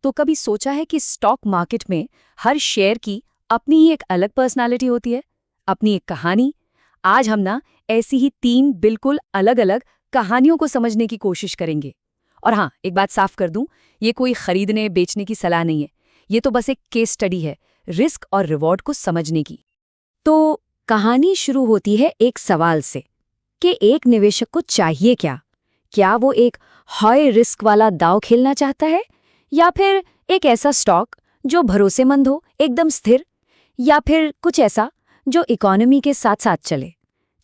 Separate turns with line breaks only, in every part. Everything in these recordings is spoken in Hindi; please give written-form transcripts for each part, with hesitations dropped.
तो कभी सोचा है कि स्टॉक मार्केट में हर शेयर की अपनी ही एक अलग पर्सनालिटी होती है, अपनी एक कहानी। आज हम ना ऐसी ही 3 बिल्कुल अलग-अलग कहानियों को समझने की कोशिश करेंगे। और हाँ, एक बात साफ कर दूं, ये कोई खरीदने बेचने की सलाह नहीं है। ये तो बस एक केस स्टडी है, रिस्क और रिवॉर्ड को समझने की। तो कहानी शुरू होती है एक सवाल से कि एक निवेशक को चाहिए क्या? क्या वो एक हाई रिस्क वाला दांव खेलना चाहता है, या फिर एक ऐसा स्टॉक जो भरोसेमंद हो, एकदम स्थिर, या फिर कुछ ऐसा जो इकोनॉमी के साथ साथ चले?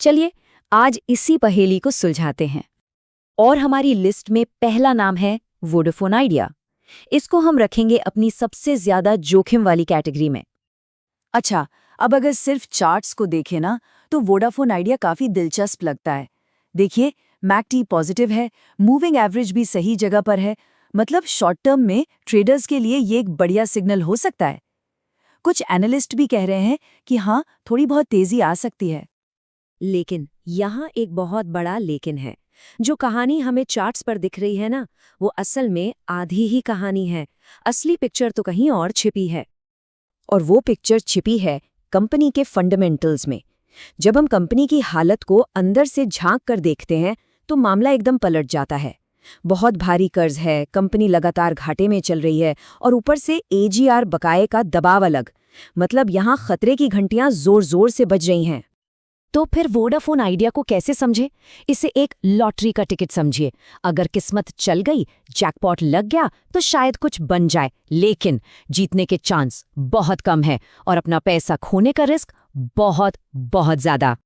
चलिए आज इसी पहेली को सुलझाते हैं। और हमारी लिस्ट में पहला नाम है वोडाफोन आइडिया। इसको हम रखेंगे अपनी सबसे ज्यादा जोखिम वाली कैटेगरी में।
अच्छा, अब अगर सिर्फ चार्ट्स को देखें ना, तो वोडाफोन आइडिया काफी दिलचस्प लगता है। देखिए, मैकटी पॉजिटिव है, मूविंग एवरेज भी सही जगह पर है। मतलब शॉर्ट टर्म में ट्रेडर्स के लिए ये एक बढ़िया सिग्नल हो सकता है। कुछ एनालिस्ट भी कह रहे हैं कि हाँ, थोड़ी बहुत तेजी आ सकती है।
लेकिन यहाँ एक बहुत बड़ा लेकिन है। जो कहानी हमें चार्ट्स पर दिख रही है ना, वो असल में आधी ही कहानी है। असली पिक्चर तो कहीं और छिपी है। और वो पिक्चर छिपी है कंपनी के फंडामेंटल्स में। जब हम कंपनी की हालत को अंदर से झांक कर देखते हैं तो मामला एकदम पलट जाता है। बहुत भारी कर्ज है, कंपनी लगातार घाटे में चल रही है, और ऊपर से एजीआर बकाये का दबाव अलग। मतलब यहाँ खतरे की घंटियां जोर जोर से बज रही हैं। तो फिर वोडाफोन आइडिया को कैसे समझे? इसे एक लॉटरी का टिकट समझिए। अगर किस्मत चल गई, जैकपॉट लग गया, तो शायद कुछ बन जाए, लेकिन जीतने के चांस बहुत कम है और अपना पैसा खोने का रिस्क बहुत बहुत ज्यादा।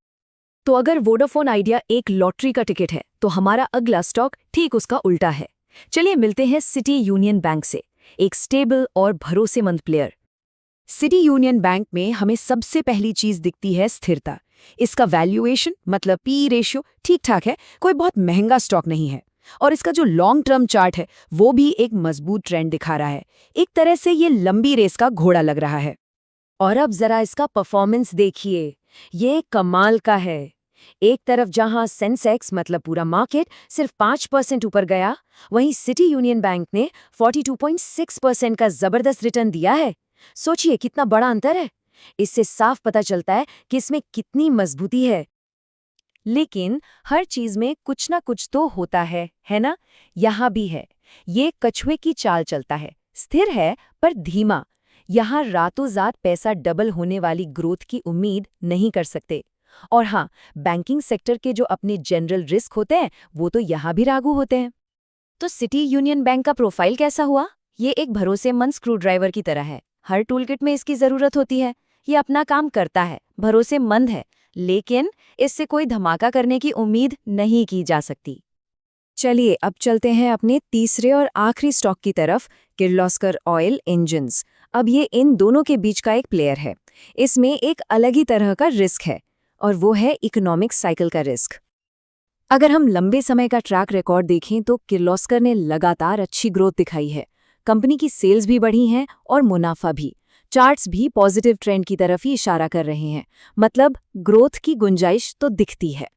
तो अगर वोडाफोन आइडिया एक लॉटरी का टिकट है, तो हमारा अगला स्टॉक ठीक उसका उल्टा है। चलिए मिलते हैं सिटी यूनियन बैंक से, एक स्टेबल और भरोसेमंद प्लेयर। सिटी यूनियन बैंक में हमें सबसे पहली चीज दिखती है स्थिरता। इसका वैल्यूएशन मतलब पी रेशियो ठीक ठाक है, कोई बहुत महंगा स्टॉक नहीं है। और इसका जो लॉन्ग टर्म चार्ट है वो भी एक मजबूत ट्रेंड दिखा रहा है। एक तरह से ये लंबी रेस का घोड़ा लग रहा है। और अब जरा इसका परफॉर्मेंस देखिए, ये कमाल का है। एक तरफ जहां सेंसेक्स मतलब पूरा मार्केट सिर्फ 5% ऊपर गया, वहीं सिटी यूनियन बैंक ने 42.6% का जबरदस्त रिटर्न दिया है। सोचिए कितना बड़ा अंतर है। इससे साफ पता चलता है कि इसमें कितनी मजबूती है। लेकिन हर चीज में कुछ ना कुछ तो होता है ना? यहाँ भी है। ये कछुए की चाल चलता है, स्थिर है पर धीमा। यहाँ रातों रात पैसा डबल होने वाली ग्रोथ की उम्मीद नहीं कर सकते। और हाँ, बैंकिंग सेक्टर के जो अपने जनरल रिस्क होते हैं वो तो यहाँ भी लागू होते हैं। तो सिटी यूनियन बैंक का प्रोफाइल कैसा हुआ? ये एक भरोसेमंद स्क्रू ड्राइवर की तरह है। हर टूलकिट में इसकी जरूरत होती है। ये अपना काम करता है, भरोसेमंद है, लेकिन इससे कोई धमाका करने की उम्मीद नहीं की जा सकती। चलिए अब चलते हैं अपने तीसरे और आखिरी स्टॉक की तरफ, किर्लोस्कर ऑयल इंजन्स। अब ये इन दोनों के बीच का एक प्लेयर है। इसमें एक अलग ही तरह का रिस्क है, और वो है इकोनॉमिक साइकिल का रिस्क। अगर हम लंबे समय का ट्रैक रिकॉर्ड देखें तो किर्लोस्कर ने लगातार अच्छी ग्रोथ दिखाई है। कंपनी की सेल्स भी बढ़ी हैं और मुनाफा भी। चार्ट्स भी पॉजिटिव ट्रेंड की तरफ ही इशारा कर रहे हैं। मतलब ग्रोथ की गुंजाइश तो दिखती है।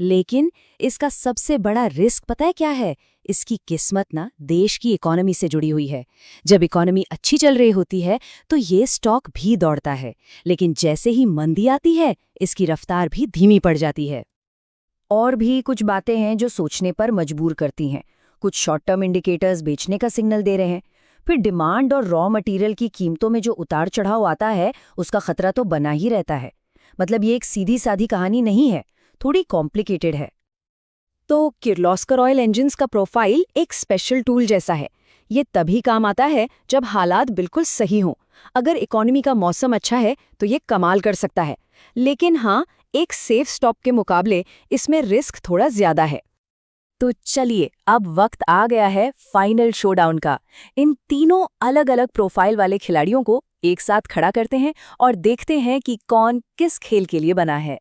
लेकिन इसका सबसे बड़ा रिस्क पता है क्या है? इसकी किस्मत ना देश की इकोनॉमी से जुड़ी हुई है। जब इकोनॉमी अच्छी चल रही होती है तो ये स्टॉक भी दौड़ता है, लेकिन जैसे ही मंदी आती है इसकी रफ्तार भी धीमी पड़ जाती है। और भी कुछ बातें हैं जो सोचने पर मजबूर करती हैं। कुछ शॉर्ट टर्म इंडिकेटर्स बेचने का सिग्नल दे रहे हैं। फिर डिमांड और रॉ मटेरियल की कीमतों में जो उतार चढ़ाव आता है उसका खतरा तो बना ही रहता है। मतलब ये एक सीधी साधी कहानी नहीं है, थोड़ी कॉम्प्लिकेटेड है। तो किर्लोस्कर ऑयल इंजन्स का प्रोफाइल एक स्पेशल टूल जैसा है। ये तभी काम आता है जब हालात बिल्कुल सही हों। अगर इकोनॉमी का मौसम अच्छा है तो ये कमाल कर सकता है। लेकिन हाँ, एक सेफ स्टॉप के मुकाबले इसमें रिस्क थोड़ा ज्यादा है। तो चलिए अब वक्त आ गया है फाइनल शोडाउन का। इन तीनों अलग अलग प्रोफाइल वाले खिलाड़ियों को एक साथ खड़ा करते हैं और देखते हैं कि कौन किस खेल के लिए बना है।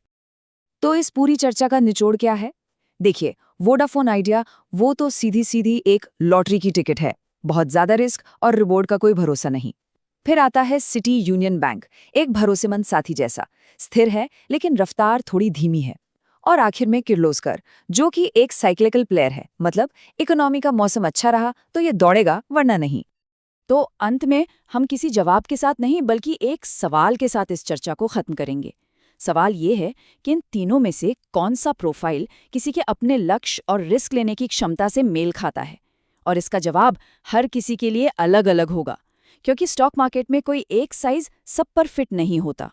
तो इस पूरी चर्चा का निचोड़ क्या है? देखिए, वोडाफोन आइडिया वो तो सीधी सीधी एक लॉटरी की टिकट है। बहुत ज्यादा रिस्क और रिवॉर्ड का कोई भरोसा नहीं। फिर आता है सिटी यूनियन बैंक, एक भरोसेमंद साथी जैसा, स्थिर है लेकिन रफ्तार थोड़ी धीमी है। और आखिर में किर्लोस्कर, जो कि एक साइक्लिकल प्लेयर है। मतलब इकोनॉमी का मौसम अच्छा रहा तो ये दौड़ेगा, वरना नहीं।
तो अंत में हम किसी जवाब के साथ नहीं बल्कि एक सवाल के साथ इस चर्चा को खत्म करेंगे। सवाल ये है कि इन तीनों में से कौन सा प्रोफाइल किसी के अपने लक्ष्य और रिस्क लेने की क्षमता से मेल खाता है। और इसका जवाब हर किसी के लिए अलग अलग होगा, क्योंकि स्टॉक मार्केट में कोई एक साइज सब पर फिट नहीं होता।